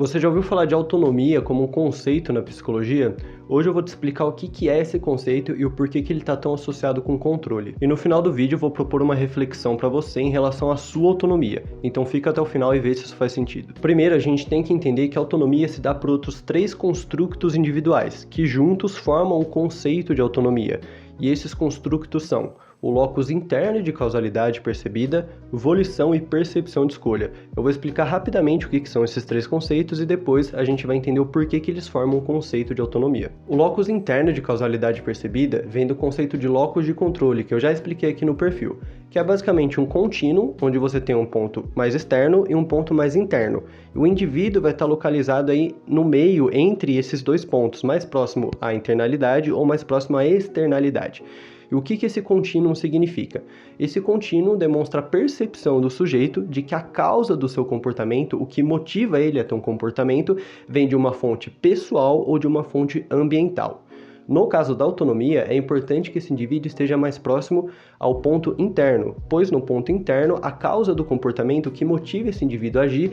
Você já ouviu falar de autonomia como um conceito na psicologia? Hoje eu vou te explicar o que é esse conceito e o porquê que ele está tão associado com controle. E no final do vídeo eu vou propor uma reflexão para você em relação à sua autonomia. Então fica até o final e vê se isso faz sentido. Primeiro, a gente tem que entender que a autonomia se dá por outros três construtos individuais, que juntos formam o conceito de autonomia. E esses construtos são o locus interno de causalidade percebida, volição e percepção de escolha. Eu vou explicar rapidamente o que são esses três conceitos e depois a gente vai entender o porquê que eles formam o conceito de autonomia. O locus interno de causalidade percebida vem do conceito de locus de controle, que eu já expliquei aqui no perfil, que é basicamente um contínuo, onde você tem um ponto mais externo e um ponto mais interno. E o indivíduo vai estar localizado aí no meio entre esses dois pontos, mais próximo à internalidade ou mais próximo à externalidade. E o que esse contínuo significa? Esse contínuo demonstra a percepção do sujeito de que a causa do seu comportamento, o que motiva ele a ter um comportamento, vem de uma fonte pessoal ou de uma fonte ambiental. No caso da autonomia, é importante que esse indivíduo esteja mais próximo ao ponto interno, pois no ponto interno, a causa do comportamento que motiva esse indivíduo a agir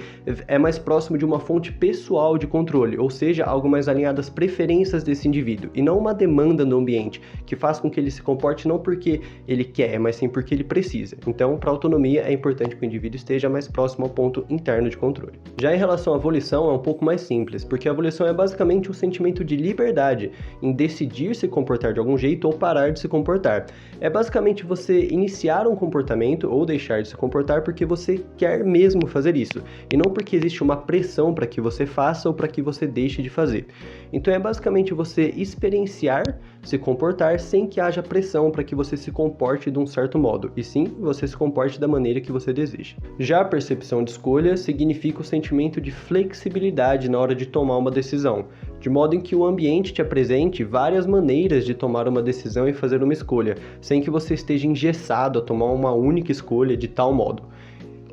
é mais próximo de uma fonte pessoal de controle, ou seja, algo mais alinhado às preferências desse indivíduo, e não uma demanda do ambiente, que faz com que ele se comporte não porque ele quer, mas sim porque ele precisa. Então, para a autonomia, é importante que o indivíduo esteja mais próximo ao ponto interno de controle. Já em relação à volição, é um pouco mais simples, porque a volição é basicamente um sentimento de liberdade em decidir se comportar de algum jeito ou parar de se comportar. É basicamente você iniciar um comportamento ou deixar de se comportar porque você quer mesmo fazer isso, e não porque existe uma pressão para que você faça ou para que você deixe de fazer. Então é basicamente você experienciar se comportar sem que haja pressão para que você se comporte de um certo modo, e sim você se comporte da maneira que você deseja. Já a percepção de escolha significa o sentimento de flexibilidade na hora de tomar uma decisão, de modo em que o ambiente te apresente várias maneiras de tomar uma decisão e fazer uma escolha, sem que você esteja engessado a tomar uma única escolha de tal modo.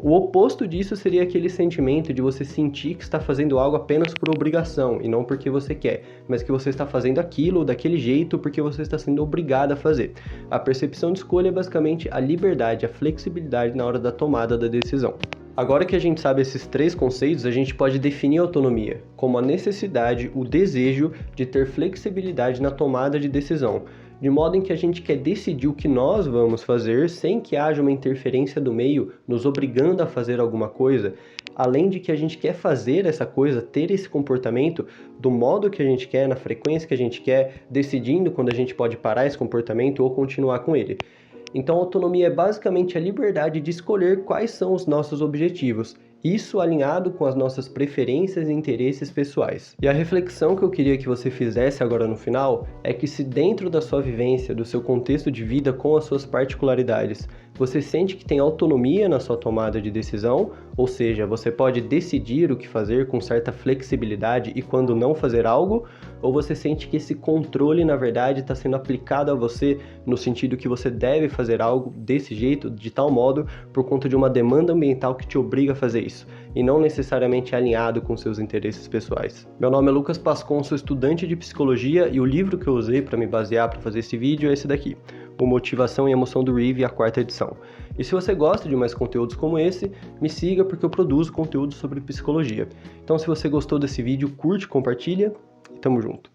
O oposto disso seria aquele sentimento de você sentir que está fazendo algo apenas por obrigação e não porque você quer, mas que você está fazendo aquilo daquele jeito porque você está sendo obrigado a fazer. A percepção de escolha é basicamente a liberdade, a flexibilidade na hora da tomada da decisão. Agora que a gente sabe esses três conceitos, a gente pode definir a autonomia como a necessidade, o desejo de ter flexibilidade na tomada de decisão, de modo em que a gente quer decidir o que nós vamos fazer sem que haja uma interferência do meio nos obrigando a fazer alguma coisa, além de que a gente quer fazer essa coisa, ter esse comportamento do modo que a gente quer, na frequência que a gente quer, decidindo quando a gente pode parar esse comportamento ou continuar com ele. Então, a autonomia é basicamente a liberdade de escolher quais são os nossos objetivos, isso alinhado com as nossas preferências e interesses pessoais. E a reflexão que eu queria que você fizesse agora no final é que se dentro da sua vivência, do seu contexto de vida com as suas particularidades, você sente que tem autonomia na sua tomada de decisão, ou seja, você pode decidir o que fazer com certa flexibilidade e quando não fazer algo, ou você sente que esse controle, na verdade, está sendo aplicado a você no sentido que você deve fazer algo desse jeito, de tal modo, por conta de uma demanda ambiental que te obriga a fazer isso, e não necessariamente alinhado com seus interesses pessoais. Meu nome é Lucas Pascon, sou estudante de psicologia e o livro que eu usei para me basear para fazer esse vídeo é esse daqui, o Motivação e Emoção do Reeve, a 4ª edição. E se você gosta de mais conteúdos como esse, me siga porque eu produzo conteúdo sobre psicologia. Então se você gostou desse vídeo, curte, compartilha e tamo junto.